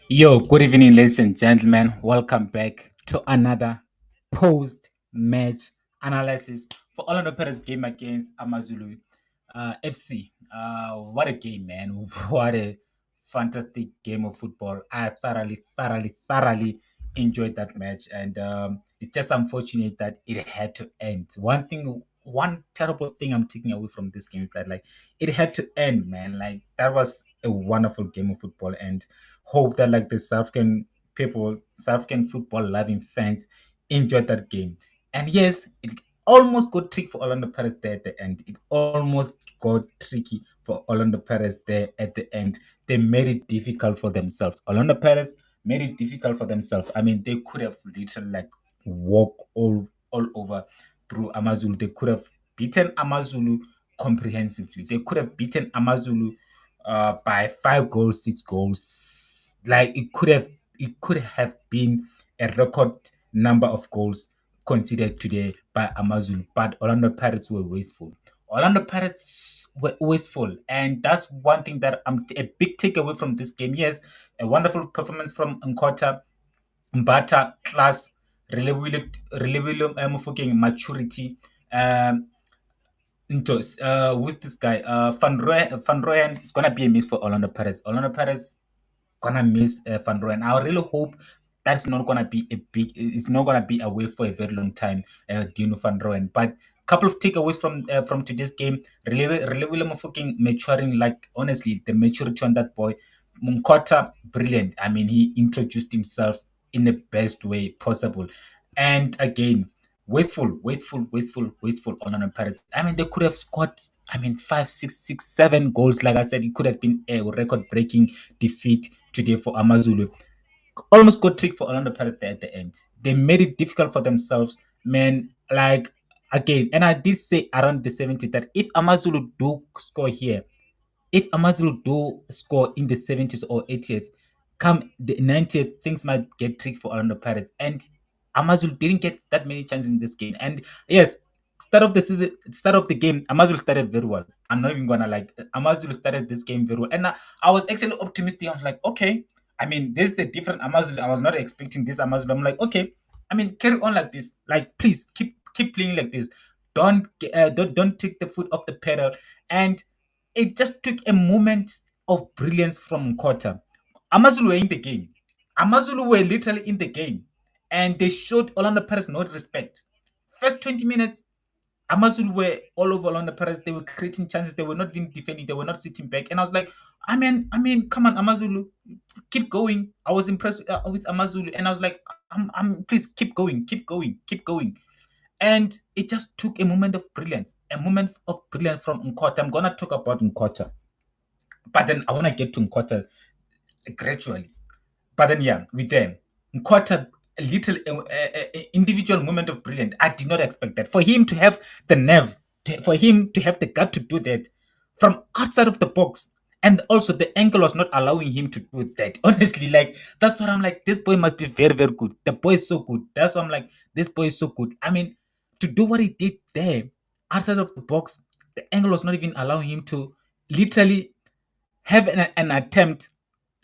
Yo, good evening, ladies and gentlemen. Welcome back to another post match analysis for Orlando Pirates game against Amazulu FC. What a game, man. What a fantastic game of football. I thoroughly enjoyed that match. And it's just unfortunate that it had to end. One terrible thing I'm taking away from this game is that, like, it had to end, man. Like, that was a wonderful game of football. And hope that like the South African people, South African football loving fans enjoyed that game. And yes, it almost got tricky for Orlando Pirates there at the end. It almost got tricky for Orlando Pirates there at the end. They made it difficult for themselves. Orlando Pirates made it difficult for themselves. I mean, they could have literally like walked all over through Amazulu. They could have beaten Amazulu comprehensively. They could have beaten Amazulu by 5 goals, 6 goals. Like it could have been a record number of goals considered today by Amazulu, but Orlando Pirates were wasteful. Orlando Pirates were wasteful, and that's one thing that a big takeaway from this game. Yes, a wonderful performance from Nkota, Mbata, class, reliable Mofokeng, maturity. Um, who's this guy? Van Rooyen is gonna be a miss for Orlando Pirates. Orlando Pirates gonna miss Van Rooyen. I really hope that's not gonna be a big. It's not gonna be away for a very long time. Deano Van Rooyen. But couple of takeaways from today's game. Really Mofokeng maturing. Like honestly, the maturity on that boy. Nkota, brilliant. I mean, he introduced himself in the best way possible. And again, wasteful on Paris. I mean, they could have scored, I mean, 5, 6, 6, 7 goals. Like I said, it could have been a record breaking defeat today for Amazulu. Almost got tricked for Orlando Pirates there at the end. They made it difficult for themselves, man. Like again, and I did say around the 70 that if Amazulu do score here, if Amazulu do score in the 70s or 80th, come the 90th, things might get tricky for Orlando Pirates. And Amazulu didn't get that many chances in this game. And yes, start of the game, Amazulu started very well. I'm not even gonna like Amazulu started this game very well. And I was actually optimistic. I was like, okay, I mean, this is a different Amazulu. I was not expecting this Amazulu. I'm like, okay, I mean, carry on like this. Like, please keep playing like this. Don't take the foot off the pedal. And it just took a moment of brilliance from Nkota. Amazulu were in the game. Amazulu were literally in the game. And they showed Orlando Pirates no respect. First 20 minutes, Amazulu were all over Orlando Pirates. They were creating chances. They were not even defending. They were not sitting back. And I was like, come on, Amazulu, keep going. I was impressed with Amazulu. And I was like, please keep going. And it just took a moment of brilliance from Nkota. I'm gonna talk about Nkota, but then I wanna get to Nkota gradually. But then yeah, with them, Nkota, a little individual moment of brilliance. I did not expect that for him to have the nerve, for him to have the gut to do that from outside of the box. And also, the angle was not allowing him to do that. Honestly, like that's what I'm like. This boy must be very good. The boy is so good. That's what I'm like. This boy is so good. I mean, to do what he did there outside of the box, the angle was not even allowing him to literally have an attempt,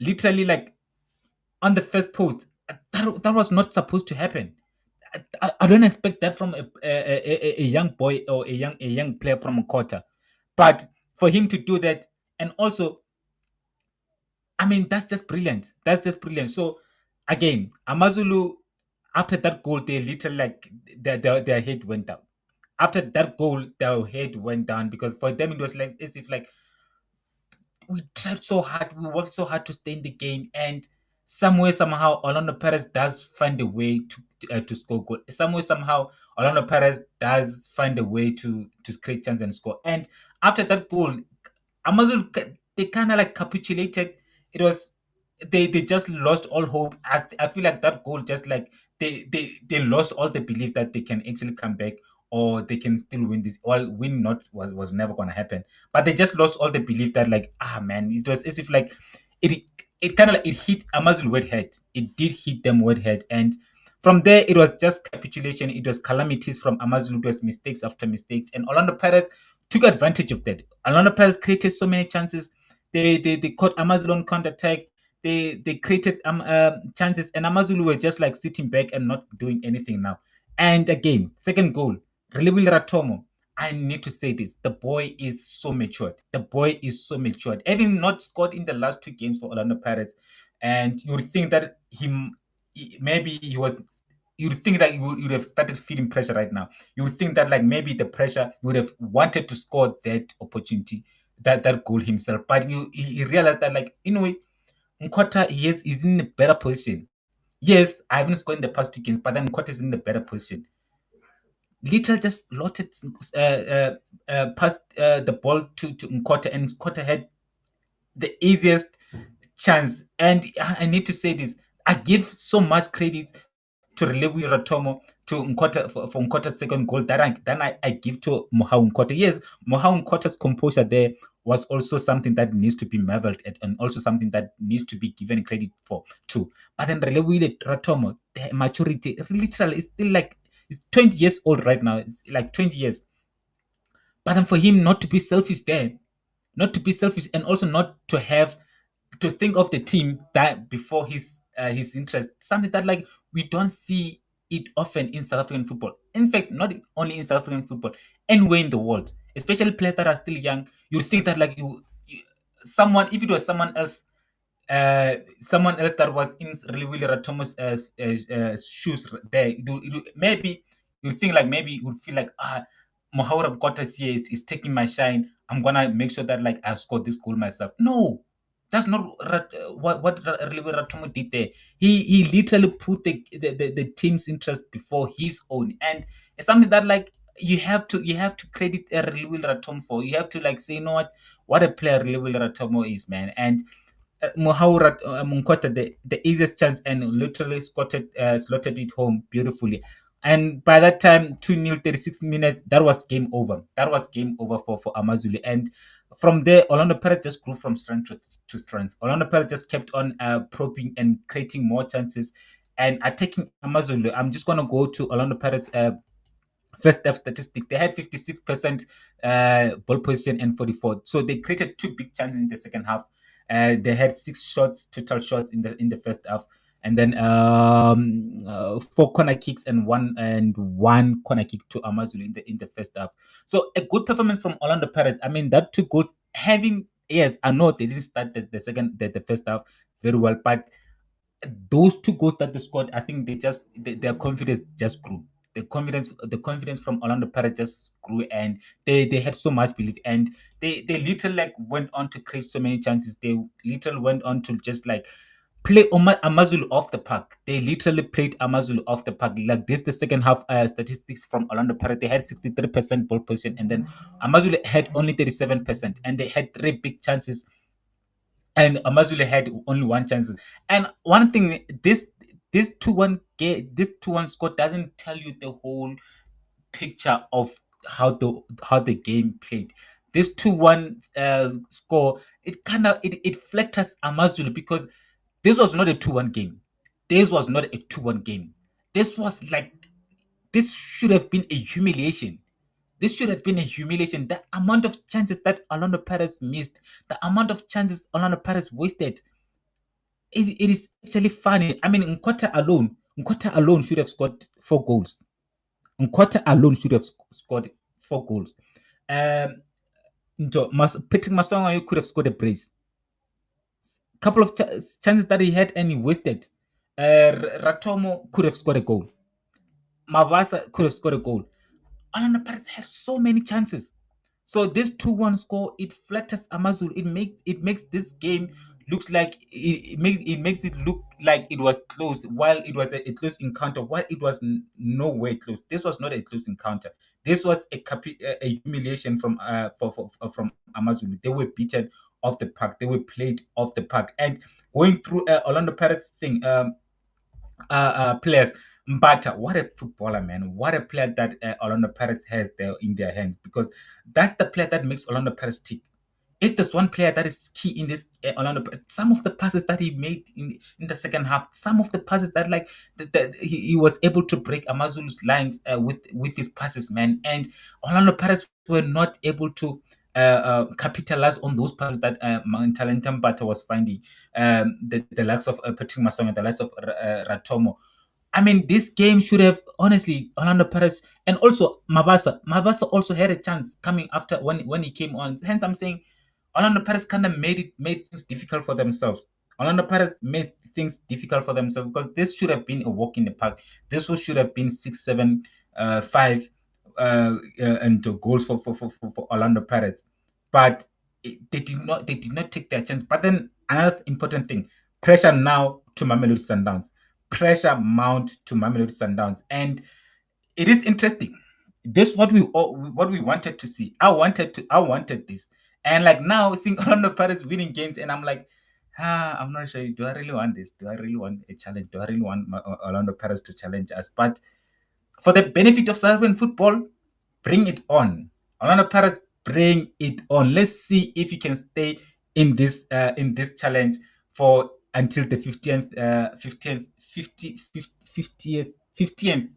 literally like on the first post. That was not supposed to happen. I don't expect that from a young boy or a young player from a quarter, but for him to do that, and also, I mean, that's just brilliant. That's just brilliant. So again, Amazulu, after that goal, they literally like their head went down. After that goal, their head went down because for them it was like as if like we tried so hard, we worked so hard to stay in the game, and somewhere somehow Orlando Perez does find a way to score goal. Somewhere somehow Orlando Perez does find a way to create chance and score. And after that goal, Amazon they kind of like capitulated. It was they just lost all hope. I feel like that goal just like they lost all the belief that they can actually come back or they can still win this. Well, win not was never gonna happen. But they just lost all the belief that like man, it was as if like it it kind of like it hit Amazon wet head. It did hit them wet head, and from there it was just capitulation. It was calamities from Amazon. It was mistakes after mistakes, and Orlando Pirates took advantage of that. Orlando Pirates created so many chances. They caught Amazon on counter attack. they created chances, and Amazulu were just like sitting back and not doing anything now. And again, second goal, Relebile Ratomo. I need to say this: the boy is so matured. The boy is so matured. Having not scored in the last two games for Orlando Pirates, and you would think that maybe he was. You would think that you would have started feeling pressure right now. You would think that like maybe the pressure, you would have wanted to score that opportunity, that goal himself. But he realized that like in a way, Nkota is in a better position. Yes, I haven't scored in the past two games, but then Nkota is in a better position. Little just lotted passed the ball to Nkota, and Nkota had the easiest chance. And I need to say this: I give so much credit to Relewi Ratomo, to Nkota for Nkota's second goal that I give to Mohau Nkota. Yes, Mohau Nkota's composure there was also something that needs to be marveled at, and also something that needs to be given credit for too. But then Relewi Ratomo, the maturity literally is still like, it's 20 years old right now. It's like 20 years. But then for him not to be selfish there, not to be selfish, and also not to have to think of the team that before his interest, something that like we don't see it often in South African football. In fact, not only in South African football, anywhere in the world, especially players that are still young. You think that like someone, if it was someone else that was in really Willie Ratomo's shoes there, maybe you think like maybe you would feel like Mohaura Kotas here is taking my shine. I'm gonna make sure that like I've scored this goal myself. No, that's not what really Ratomo did there. He literally put the team's interest before his own, and it's something that like you have to credit Relivil Ratomo for. You have to like say, you know what a player Relivil Ratomo is, man. And Mohaura Nkota the easiest chance and literally slotted it home beautifully. And by that time, 2-0, 36 minutes, that was game over. That was game over for Amazulu. And from there, Orlando Pirates just grew from strength to strength. Orlando Pirates just kept on probing and creating more chances and attacking Amazulu. I'm just going to go to Orlando Pirates' first half statistics. They had 56% ball position and 44. So they created two big chances in the second half. They had six total shots in the first half, and then four corner kicks and one corner kick to Amazulu in the first half. So a good performance from Orlando Pirates. I mean, that two goals having, yes, I know they didn't start the first half very well, but those two goals that they scored, I think their confidence just grew. The confidence from Orlando Pirates just grew, and they had so much belief, and they literally like went on to create so many chances. They literally went on to just like play Amazulu off the park. They literally played Amazulu off the park. Like this, the second half statistics from Orlando Pirates, they had 63% ball position, and then Amazulu had only 37%, and they had three big chances and Amazulu had only one chance. And one thing, this 2-1 score doesn't tell you the whole picture of how the game played. This 2-1 score, it flatters Amazulu because this was not a 2-1 game. This was not a 2-1 game. This was like, this should have been a humiliation. This should have been a humiliation. The amount of chances that Orlando Pirates missed, the amount of chances Orlando Pirates wasted, it is actually funny. I mean, Nkota alone should have scored 4 goals. Nkota alone should have scored 4 goals. Patrick Masanga could have scored a brace. Couple of chances that he had and he wasted. Ratomo could have scored a goal. Mabasa could have scored a goal. Orlando Pirates have so many chances. So this 2-1 score, it flatters Amazulu. It makes this game looks like it makes it look like it was close while it was a close encounter. While it was no way close. This was not a close encounter. This was a humiliation from Amazulu. They were beaten off the park. They were played off the park. And going through Orlando Pirates thing, players. Mbata, what a footballer, man. What a player that Orlando Pirates has there in their hands, because that's the player that makes Orlando Pirates tick. If there's one player that is key in this some of the passes that he made in the second half, some of the passes that like that he was able to break Amazulu's lines with his passes, man. And Orlando Pirates were not able to capitalize on those passes that Themba was finding. The likes of Patrick Masonga, the likes of Ratomo. I mean, this game should have honestly Orlando Pirates and also Mabasa. Mabasa also had a chance coming after when he came on. Hence, I'm saying Orlando Pirates kind of made things difficult for themselves. Orlando Pirates made things difficult for themselves because this should have been a walk in the park. Should have been 6-7, 5, and goals for Orlando Pirates, but they did not take their chance. But then another important thing: pressure now to Mamelodi Sundowns, pressure mount to Mamelodi Sundowns, and it is interesting. This what we wanted to see. I wanted this, and like now seeing Orlando Pirates winning games, and I'm like, I'm not sure. Do I really want this? Do I really want a challenge? Do I really want Orlando Pirates to challenge us? But for the benefit of South African football, bring it on. Orlando Pirates, bring it on. Let's see if you can stay in this challenge for until the 50th, 50th, 50th, 50th,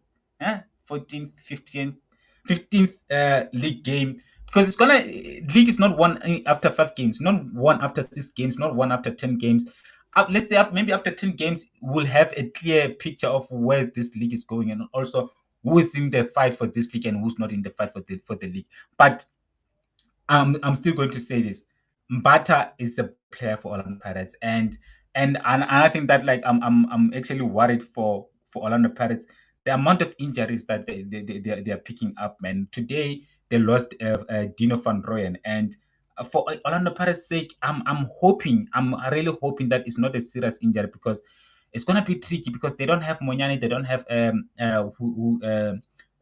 14th, 15th, 15th league game. Because it's gonna league is not won after 5 games, not won after 6 games, not won after 10 games. Let's say maybe after 10 games, we'll have a clear picture of where this league is going, and also who is in the fight for this league and who's not in the fight for the league. But I'm still going to say this: Mbata is a player for Orlando Pirates, and I think that like I'm actually worried for Orlando Pirates. The amount of injuries that they are picking up, man. Today they lost Dino van Rooyen, and for Orlando Pirates' sake, I'm really hoping that it's not a serious injury because it's gonna be tricky because they don't have Monyane, they don't have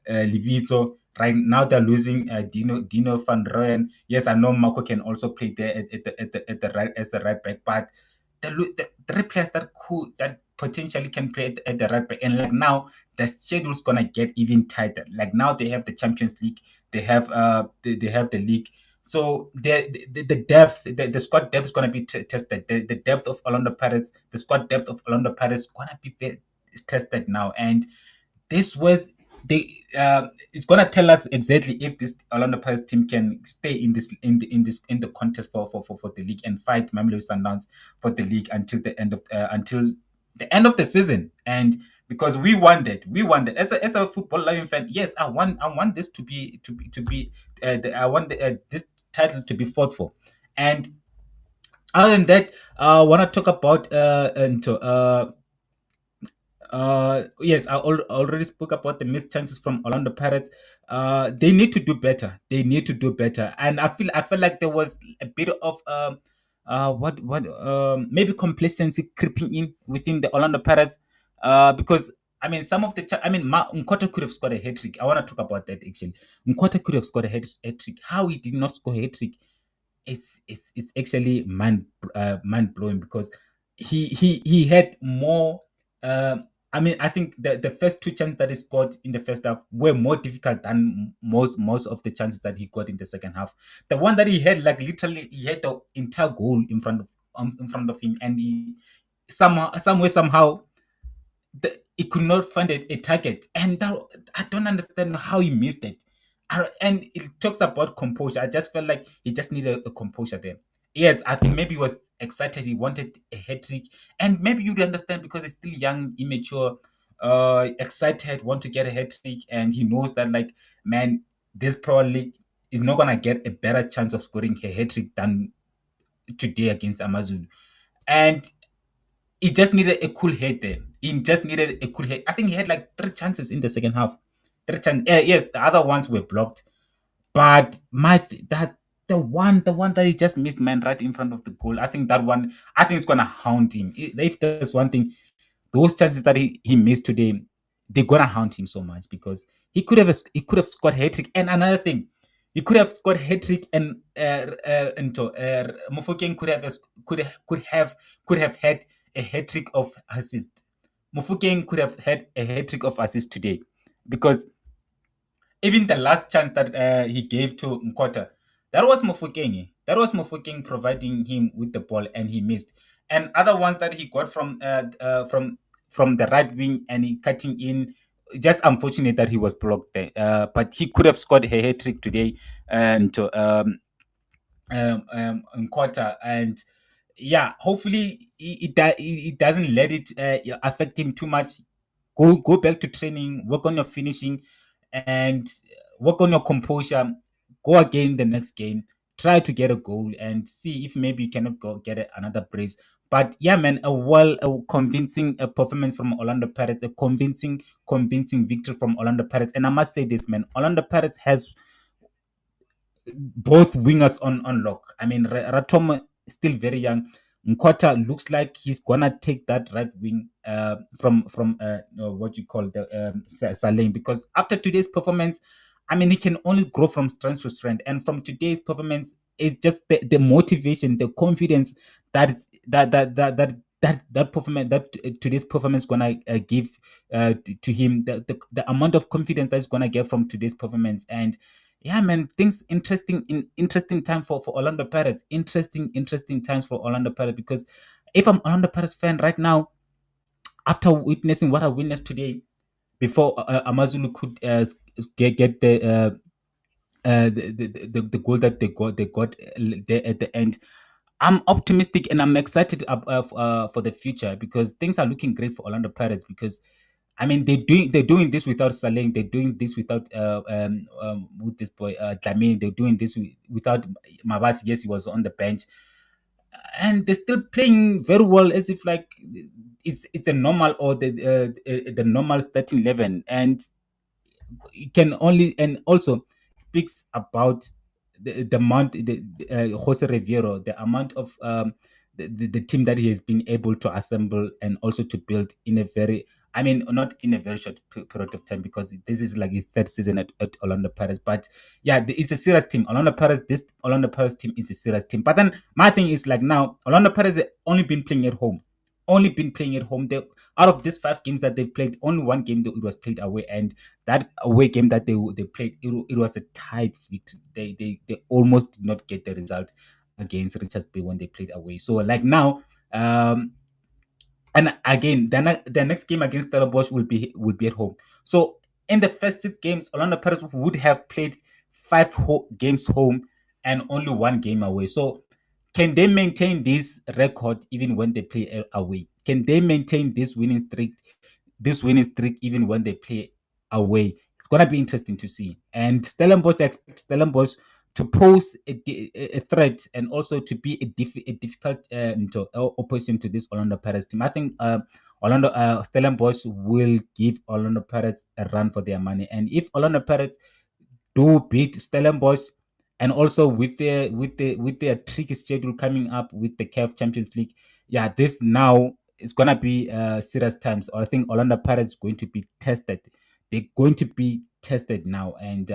Libito. Right now they're losing Dino van Rooyen. Yes, I know Marco can also play there at the right as the right back, but the three players that potentially can play at the right back, and like now the schedule's gonna get even tighter. Like now they have the Champions League, they have the league. So the depth, the squad depth is gonna be tested. The depth of Orlando Pirates, the squad depth of Orlando Pirates, gonna be tested now, and this was they it's gonna tell us exactly if this Orlando Pirates team can stay in the contest for the league and fight Mamelodi Sundowns for the league until the end of the season. And because we want that as a football loving fan. Yes, I want this I want this title to be fought for. And other than that, I want to talk about yes, already spoke about the missed chances from Orlando Pirates. They need to do better. They need to do better, and I feel like there was a bit of what maybe complacency creeping in within the Orlando Pirates. Because I mean, some of the Nkota could have scored a hat trick. I want to talk about that actually. Nkota could have scored a hat trick. How he did not score a hat trick, it's actually mind blowing because he had more. I think the first two chances that he scored in the first half were more difficult than most of the chances that he got in the second half. The one that he had, like literally, he had the entire goal in front of him, and he somehow he could not find a target, and I don't understand how he missed it. And it talks about composure. I just felt like he just needed a composure there. Yes, I think maybe he was excited. He wanted a hat trick, and maybe you'd understand because he's still young, immature, excited, want to get a hat trick, and he knows that like, man, this probably is not gonna get a better chance of scoring a hat trick than today against Amazulu. And he just needed a cool head there. He just needed a cool head. I think he had like 3 chances in the second half. 3 chances. Yes, the other ones were blocked. But that the one that he just missed, man, right in front of the goal. I think that one, I think it's gonna haunt him. If there's one thing, those chances that he missed today, they're gonna haunt him so much because he could have scored hat trick. And another thing, he could have scored hat trick, and Mofokeng could have had a hat trick of assist. Mofokeng could have had a hat trick of assist today because even the last chance that he gave to Nkota, that was Mofokeng. That was Mofokeng providing him with the ball, and he missed. And other ones that he got from the right wing, and he cutting in. Just unfortunate that he was blocked there. But he could have scored a hat trick today, and Nkota, and yeah, hopefully it doesn't let it affect him too much. Go back to training, work on your finishing, and work on your composure. Go again the next game, try to get a goal, and see if maybe you cannot go get another brace. But yeah, man, a convincing performance from Orlando Pirates, a convincing victory from Orlando Pirates. And I must say this, man, Orlando Pirates has both wingers on lock. I mean, Ratom is still very young. Nkota looks like he's gonna take that right wing from what you call the Saleng, because after today's performance, I mean, he can only grow from strength to strength, and from today's performance is just the motivation, the confidence that is that performance, that today's performance gonna give to him, the amount of confidence that's gonna get from today's performance. And yeah, man, things interesting time for Orlando Pirates. Interesting times for Orlando Pirates, because if I'm Orlando Pirates fan right now, after witnessing what I witnessed today, before Amazulu could get the goal that they got there at the end, I'm optimistic and I'm excited for the future, because things are looking great for Orlando Pirates. Because I mean, they're doing this without Saleng. They're doing this without with this boy Dlamini. They're doing this without Mabasi. Yes, he was on the bench, and they're still playing very well, as if like it's a normal, or the normal starting 11. And it can only, and also speaks about the amount, Jose Riviero, the amount of the team that he has been able to assemble and also to build in a very, I mean, not in a very short period of time, because this is like his third season at Orlando Pirates. But yeah, it's a serious team. This Orlando Pirates team is a serious team. But then my thing is like, now Orlando Pirates have only been playing at home. Only been playing at home. They, out of these 5 games that they played, only one game that it was played away, and that away game that they played, it was a tight victory. They almost did not get the result against Richards Bay when they played away. So like now, and again, the next game against Stellenbosch will be at home. So in the first 6 games, Orlando Pirates would have played 5 games home and only 1 game away. So can they maintain this record even when they play away? Can they maintain this winning streak? This winning streak even when they play away? It's gonna be interesting to see. And Stellenbosch, I expect Stellenbosch to pose a threat, and also to be a difficult opposition to this Orlando Pirates team. I think Stellenbosch will give Orlando Pirates a run for their money. And if Orlando Pirates do beat Stellenbosch, and also with their tricky schedule coming up with the CAF Champions League, yeah, this now is gonna be serious times. I think Orlando Pirates is going to be tested. They're going to be tested now, and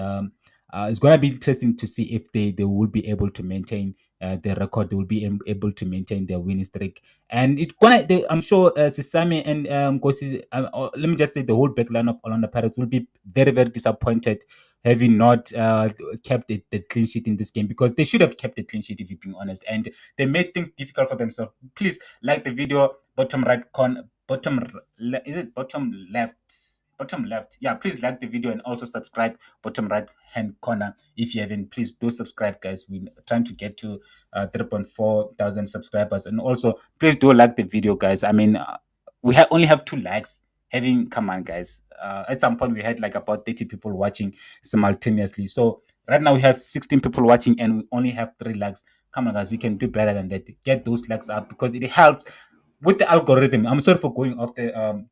it's gonna be interesting to see if they will be able to maintain the record. They will be able to maintain their winning streak, and it's gonna. I'm sure Sisame and let me just say, the whole backline of Orlando Pirates will be very, very disappointed having not kept the clean sheet in this game, because they should have kept the clean sheet, if you're being honest, and they made things difficult for themselves. Please like the video, bottom right corner, is it bottom left? Bottom left, yeah. Please like the video and also subscribe, bottom right hand corner. If you haven't, please do subscribe, guys. We're trying to get to 3.4 thousand subscribers, and also please do like the video, guys. I mean, we only have 2 likes. Having, come on, guys. At some point we had like about 30 people watching simultaneously. So right now we have 16 people watching and we only have 3 likes. Come on, guys, we can do better than that. Get those likes up, because it helps with the algorithm. I'm sorry for going off the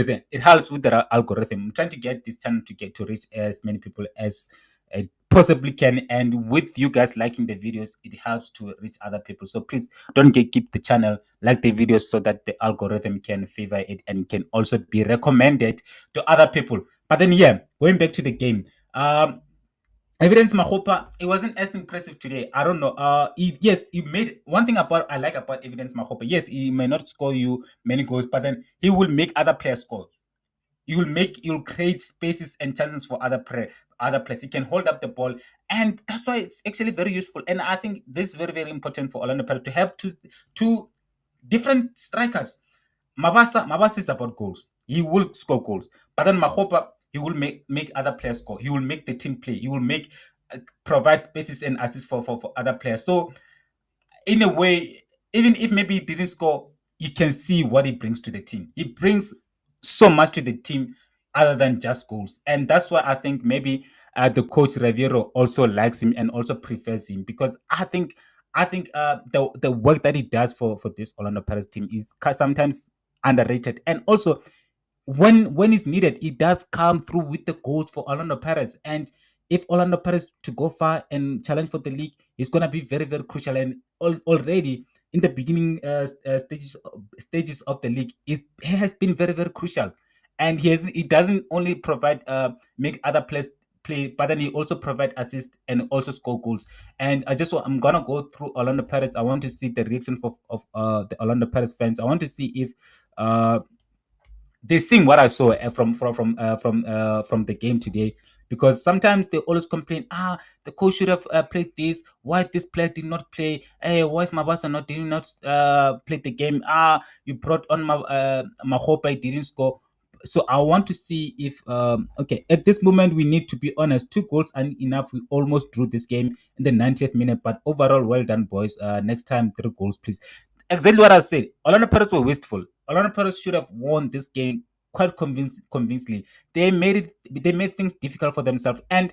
thing. It helps with the algorithm. I'm trying to get this channel to reach as many people as it possibly can, and with you guys liking the videos, it helps to reach other people. So please don't keep the channel, like the videos, so that the algorithm can favor it and can also be recommended to other people. But then, yeah, going back to the game, Evidence Mahopa, it wasn't as impressive today. I don't know. Yes, he made one thing about I like about Evidence Mahopa. Yes, he may not score you many goals, but then he will make other players score. You'll create spaces and chances for other players. He can hold up the ball, and that's why it's actually very useful. And I think this is very, very important for Orlando Pirates to have two different strikers. Mabasa is about goals. He will score goals, but then Mahopa, he will make other players score. He will make the team play. He will make provide spaces and assists for other players. So in a way, even if maybe he didn't score, you can see what he brings to the team. He brings so much to the team other than just goals. And that's why I think maybe the coach Riviero also likes him and also prefers him, because I think the work that he does for this Orlando Pirates team is sometimes underrated. And also when it's needed, it does come through with the goals for Orlando Pirates. And if Orlando Pirates to go far and challenge for the league, it's gonna be very very crucial. And already in the beginning stages of the league, he has been very very crucial. And he doesn't only provide make other players play, but then he also provide assist and also score goals. And I'm gonna go through Orlando Pirates. I want to see the reaction of the Orlando Pirates fans. I want to see if uh they sing what I saw from the game today. Because sometimes they always complain, the coach should have played this. Why this player did not play? Hey, why is Mabasa not did not play the game? You brought on Mahopa, didn't score. So I want to see if okay, at this moment we need to be honest. 2 goals are enough. We almost drew this game in the 90th minute, but overall, well done, boys. Next time, 3 goals, please. Exactly what I said. Orlando Pirates were wasteful. Orlando Pirates should have won this game quite convincingly. They made things difficult for themselves, and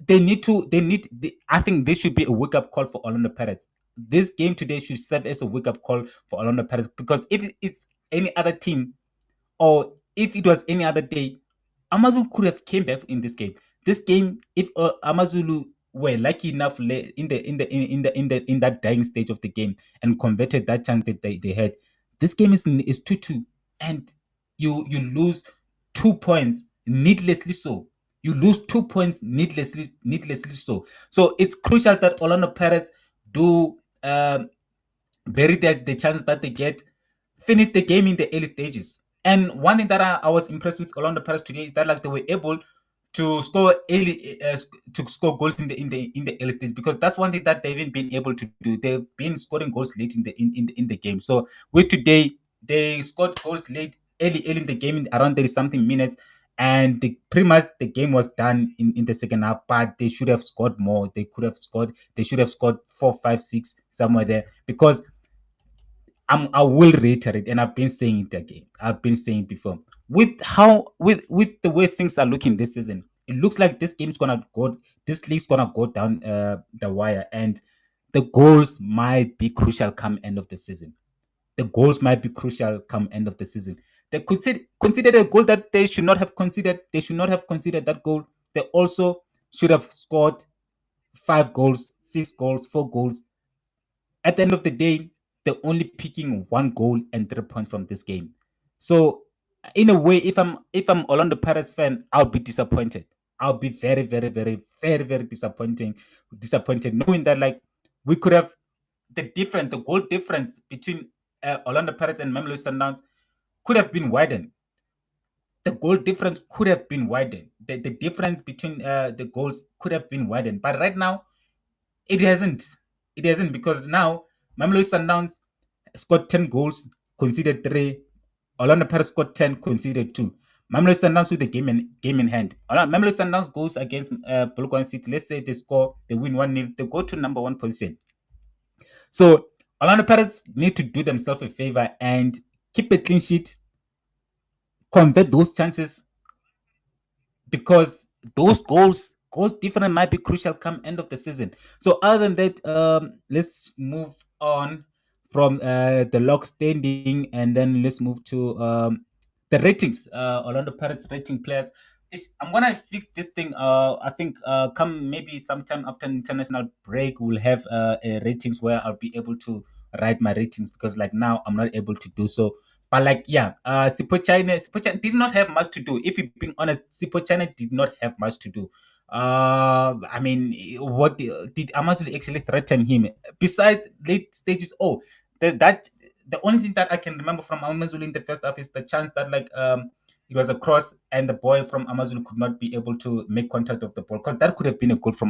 I think this should be a wake up call for Orlando Pirates. This game today should serve as a wake up call for Orlando Pirates, because if it's any other team, or if it was any other day, Amazulu could have came back in this game. This game, if Amazulu were lucky enough in that dying stage of the game and converted that chance that they had, this game is 2-2, and you lose 2 points needlessly so. You lose 2 points needlessly so. So it's crucial that Orlando Pirates do bury the chances that they get, finish the game in the early stages. And one thing that I was impressed with Orlando Pirates today is that like they were able to score early to score goals in the early stages, because that's one thing that they've even been able to do. They've been scoring goals late in the game. So with today, they scored goals late early in the game, in around 30 something minutes, and pretty much the game was done in the second half. But they should have scored more. They should have scored 4, 5, 6 somewhere there, because I will reiterate, and I've been saying it again. I've been saying it before. With the way things are looking this season, it looks like this league's gonna go down the wire, and the goals might be crucial come end of the season. The goals might be crucial come end of the season. They considered a goal that they should not have considered. They should not have considered that goal. They also should have scored 5 goals, 6 goals, 4 goals. At the end of the day, they're only picking 1 goal and 3 points from this game. So, in a way, if I'm Orlando Pirates fan, I'll be disappointed. I'll be very, very, very, very, very disappointed, knowing that like we could have the goal difference between Orlando Pirates and Mamelodi Sundowns could have been widened. The goal difference could have been widened. The difference between the goals could have been widened. But right now, it hasn't. It hasn't, because now Mamelodi Sundowns scored 10 goals, conceded 3. Orlando Pirates scored 10, conceded 2. Mamelodi Sundowns with the game in hand. Mamelodi Sundowns goes against Polokwane City. Let's say they win 1-0. They go to number 1 position. So Orlando Pirates need to do themselves a favor and keep a clean sheet, convert those chances, because those goals different might be crucial come end of the season. So other than that, let's move on from the log standing, and then let's move to the ratings. Orlando Pirates rating players. I'm gonna fix this thing. I think come maybe sometime after international break, we'll have ratings where I'll be able to write my ratings, because like now I'm not able to do so. But like, yeah, Sipo China did not have much to do. If you're being honest, Sipo China did not have much to do. I mean, what did Amazulu actually threaten him? Besides late stages, that the only thing that I can remember from Amazulu in the first half is the chance that like it was a cross and the boy from Amazulu could not be able to make contact of the ball, because that could have been a goal for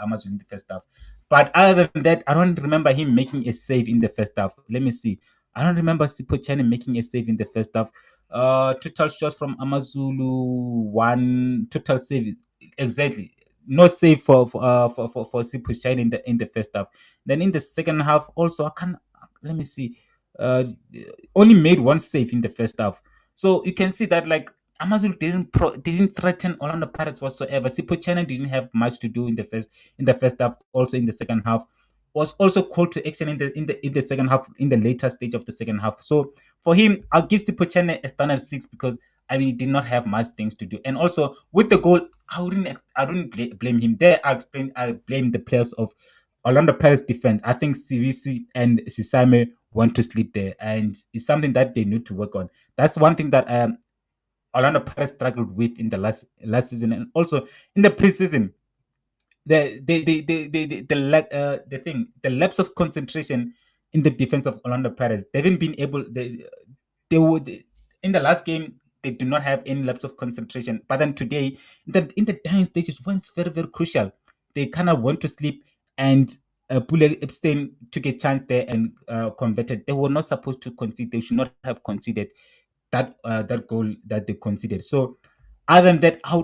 Amazulu in the first half. But other than that, I don't remember him making a save in the first half. Let me see. I don't remember Sipo Chane making a save in the first half. Total shots from Amazulu, one total save. Exactly. no save for Sipushine in the first half. Then in the second half, also I can let me see, uh, only made one save in the first half. So you can see that like Amazulu didn't threaten Orlando Pirates whatsoever. Sipushine didn't have much to do in the first half. Also in the second half, was also called to action in the second half, in the later stage of the second half. So for him, I'll give Sipuchane a standard six because I mean he did not have much things to do. And also with the goal, I wouldn't blame him. There I blame the players of Orlando Pirates defense. I think Sibisi and Sisame want to sleep there, and it's something that they need to work on. That's one thing that Orlando Pirates struggled with in the last season, and also in the preseason the lapse of concentration in the defense of Orlando Pirates. They haven't been able. They would in the last game. They do not have any lapse of concentration. But then today, in the dying stages, when it's very crucial, they kind of went to sleep, and Pule Epstein took a chance there and converted. They were not supposed to concede. They should not have conceded that goal that they conceded. So other than that, I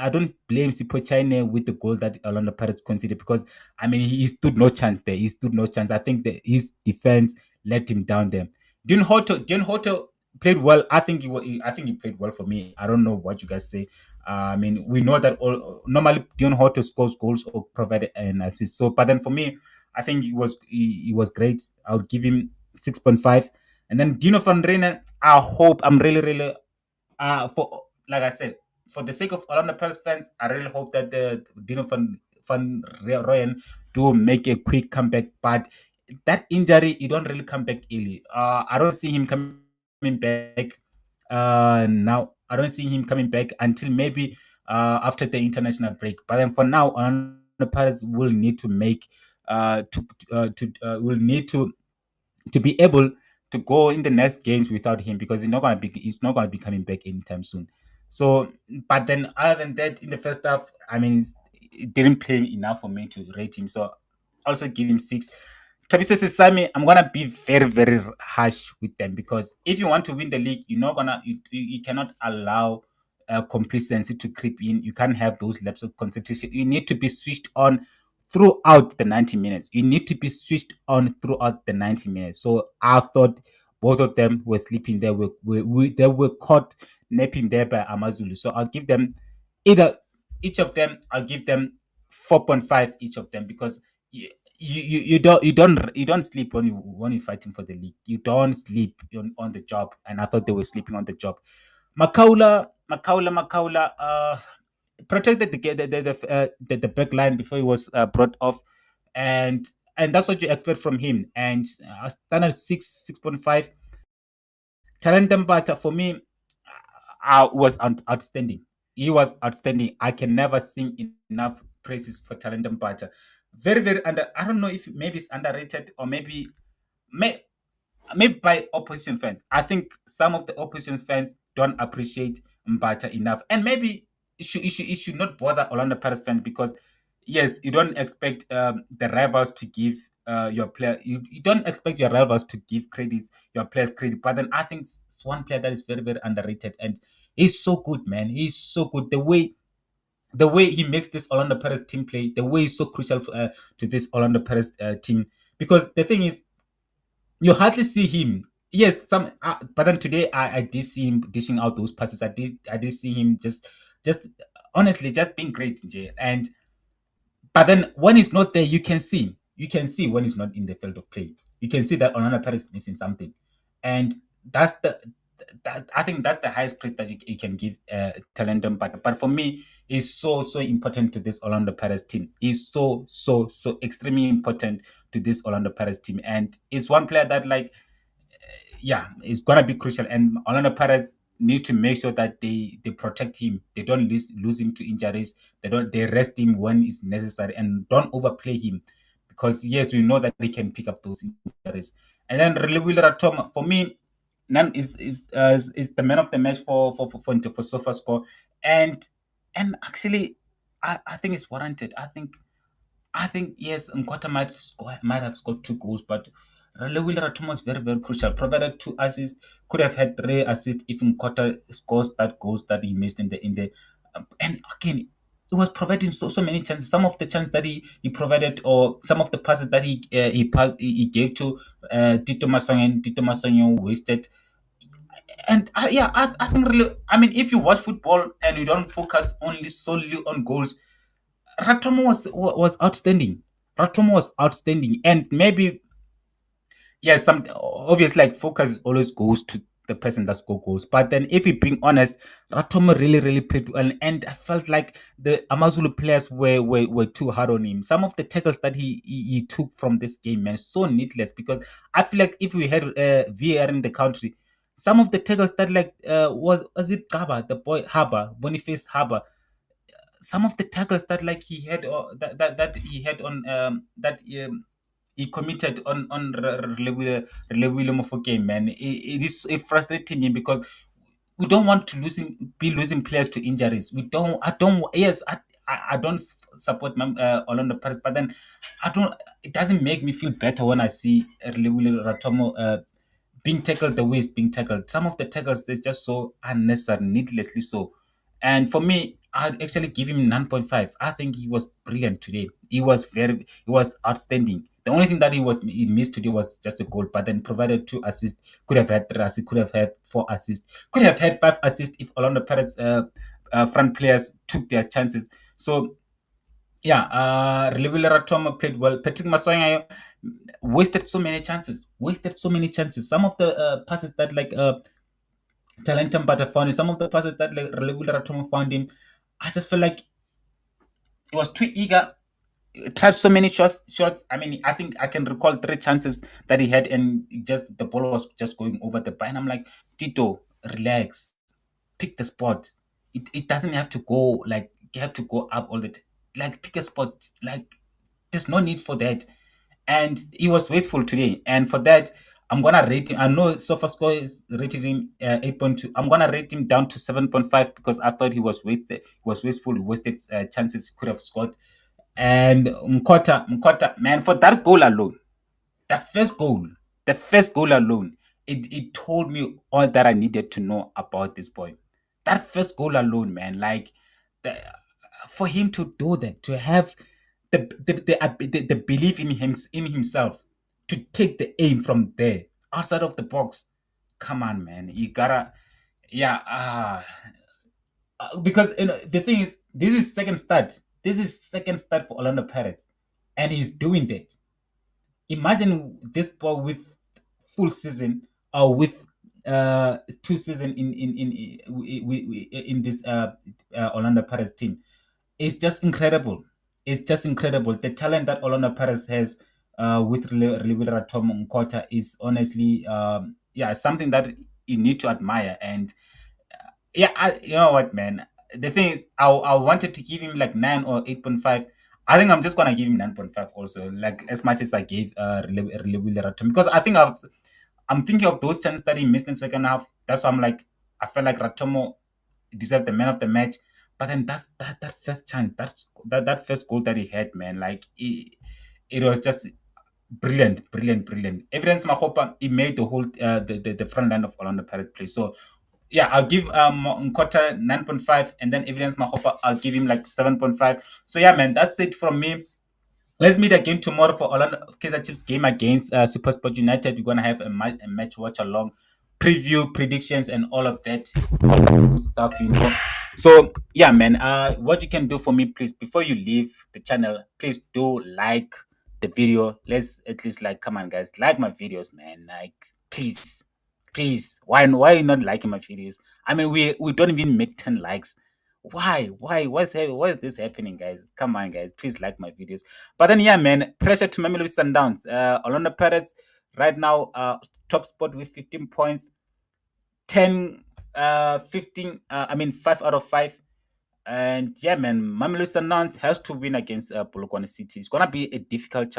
don't blame Sipochane with the goal that Orlando Pirates conceded because I mean he stood no chance there. He stood no chance. I think that his defense let him down there. Dion Hotto played well. I think he played well for me. I don't know what you guys say. I mean, we know that normally Dion Hotto scores goals or provided an assist. So, but then for me, I think he was great. I would give him 6.5. And then Dino van Renen, I hope I'm really for like I said, for the sake of Orlando Pirates fans, I really hope that the Dino van Rooyen do make a quick comeback. But that injury, he don't really come back early. I don't see him coming back now. I don't see him coming back until maybe after the international break. But then for now, Orlando Pirates will need to make will need to be able to go in the next games without him because he's not gonna be coming back anytime soon. So, but then other than that, in the first half, I mean, it didn't play enough for me to rate him. So, also give him 6. Thabiso Sesame, I'm gonna be very harsh with them because if you want to win the league, you cannot allow complacency to creep in. You can't have those lapses of concentration. You need to be switched on throughout the 90 minutes. You need to be switched on throughout the 90 minutes. So I thought both of them were sleeping there. They were caught napping there by Amazulu. So I'll give them either each of them. I'll give them 4.5 each of them because you don't sleep when you're fighting for the league. You don't sleep on the job, and I thought they were sleeping on the job. Makaula protected the back line before he was brought off, and that's what you expect from him. And standard 6.5. Talent Mbata for me was outstanding. He was outstanding. I can never sing enough praises for Talent Mbata. Very under. I don't know if maybe it's underrated or may, maybe by opposition fans. I think some of the opposition fans don't appreciate Mbata enough, and maybe it should not bother Orlando Pirates fans because yes, you don't expect the rivals to give your player. You don't expect your rivals to give credits your players credit, but then I think it's one player that is very underrated, and he's so good, man. He's so good. The way he makes this Orlando Pirates team play, the way he's so crucial to this Orlando Pirates team. Because the thing is, you hardly see him. Yes, but then today I did see him dishing out those passes. I did see him just honestly just being great, Jay. And but then when he's not there, you can see when he's not in the field of play. You can see that Onana Paris is missing something, and that's the I think that's the highest praise that you can give Talentum. But for me, he's so important to this Orlando Pirates team. He's so extremely important to this Orlando Pirates team, and he's one player that like yeah, it's gonna be crucial. And Orlando Pirates need to make sure that they protect him. They don't lose him to injuries. They rest him when it's necessary and don't overplay him. Because yes, we know that they can pick up those injuries. And then Rele Wheeler Tom for me, none is the man of the match for sofa score. And actually I think it's warranted. I think yes, Nkota might have scored 2 goals, but Rele Ratum was very crucial. Provided 2 assists, could have had 3 assists if Nkota scores that goals that he missed in the and again he was providing so many chances. Some of the chances that he provided, or some of the passes that he gave to Tito Masongen, Tito Masongen wasted. And I think really, I mean, if you watch football and you don't focus only solely on goals, Ratomo was outstanding. Ratomo was outstanding, and maybe yes, some obviously like focus always goes to the person that score goals. But then, if you're being honest, Ratomo really played well, and I felt like the Amazulu players were too hard on him. Some of the tackles that he took from this game, man, so needless. Because I feel like if we had VAR in the country, some of the tackles that like was it Gaba, the boy Haba, Boniface Haba, some of the tackles that like he had that he had on he committed on Relebile Mofokeng, man. It frustrating me because we don't want to be losing players to injuries. We don't. I don't. Yes, I don't support Orlando Pirates, but then I don't. It doesn't make me feel better when I see Relebile Ratomo being tackled the way it's being tackled. Some of the tackles they're just so unnecessary, needlessly so. And for me, I'd actually give him 9.5. I think he was brilliant today. He was outstanding. The only thing that he missed today was just a goal, but then provided 2 assists. Could have had 3 assists. Could have had 4 assists. Could have had 5 assists if Orlando Pirates front players took their chances. So yeah, Relebile Ratoma played well. Patrick Maswanya wasted so many chances. Wasted so many chances. Some of the passes that like Talentum Butter found him, some of the passes that like Relebile Ratoma found him, I just felt like he was too eager. Tried so many shots. I mean, I think I can recall 3 chances that he had, and the ball was just going over the bar. And I'm like, Tito, relax, pick the spot. It doesn't have to go like you have to go up all the time. Like pick a spot. Like there's no need for that. And he was wasteful today. And for that, I'm gonna rate him. I know SofaScore is rated him 8.2. I'm gonna rate him down to 7.5 because I thought he was wasted. He was wasteful. He wasted chances he could have scored. And Nkota, man, for that goal alone, the first goal, the first goal alone, it told me all that I needed to know about this boy. That first goal alone, man, like the, for him to do that, to have the belief in himself, to take the aim from there outside of the box. Come on, man, you gotta, yeah. Because you know the thing is, this is second start. This is second start for Orlando Pirates, and he's doing that. Imagine this ball with full season or with 2 season in this Orlando Pirates team. It's just incredible. It's just incredible. The talent that Orlando Pirates has with Rivera Tom Nkota is honestly something that you need to admire. And you know what, man? The thing is, I wanted to give him like 9 or 8.5. I think I'm just gonna give him 9.5 also, like as much as I gave Relebu because I think I'm thinking of those chances that he missed in second half. That's why I'm like, I felt like Ratomo deserved the man of the match. But then that first chance, that first goal that he had, man, like it was just brilliant. Evidence Mahopa, he made the whole the front line of Orlando Pirates play. So yeah, I'll give Nkota 9.5, and then Evidence Mahopa, I'll give him like 7.5. So yeah, man, that's it from me. Let's meet again tomorrow for Orlando KAIZER Chiefs game against SuperSport United. We're gonna have a match watch along, preview, predictions, and all of that, all that good stuff, you know. So yeah, man. What you can do for me, please, before you leave the channel, please do like the video. Let's at least like, come on, guys, like my videos, man. Like, please. Why are you not liking my videos? I mean, we don't even make 10 likes. Why? Why is this happening, guys? Come on, guys. Please like my videos. But then, yeah, man. Pressure to MAMELODI SUNDOWNS. Orlando Pirates right now, top spot with 15 points. 10, 15. I mean, 5 out of 5. And yeah, man, MAMELODI SUNDOWNS has to win against Polokwane City. It's gonna be a difficult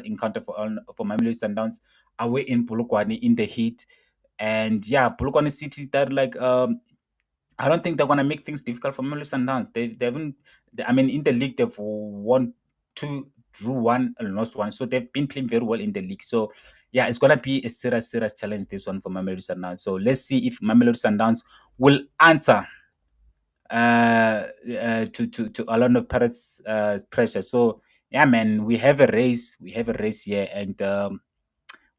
encounter for MAMELODI SUNDOWNS away in Polokwane in the heat. And yeah, Polokwane City that like I don't think they're gonna make things difficult for MAMELODI SUNDOWNS. They haven't. I mean, in the league they've won 2, drew 1, and lost 1. So they've been playing very well in the league. So yeah, it's gonna be a serious challenge this one for MAMELODI SUNDOWNS. So let's see if MAMELODI SUNDOWNS will answer to Orlando Pirates pressure. So yeah, man, we have a race. We have a race here, and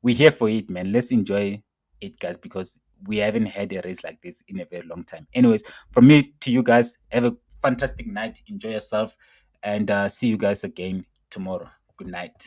we're here for it, man. Let's enjoy it, guys, because we haven't had a race like this in a very long time. Anyways, from me to you guys, have a fantastic night. Enjoy yourself, and see you guys again tomorrow. Good night.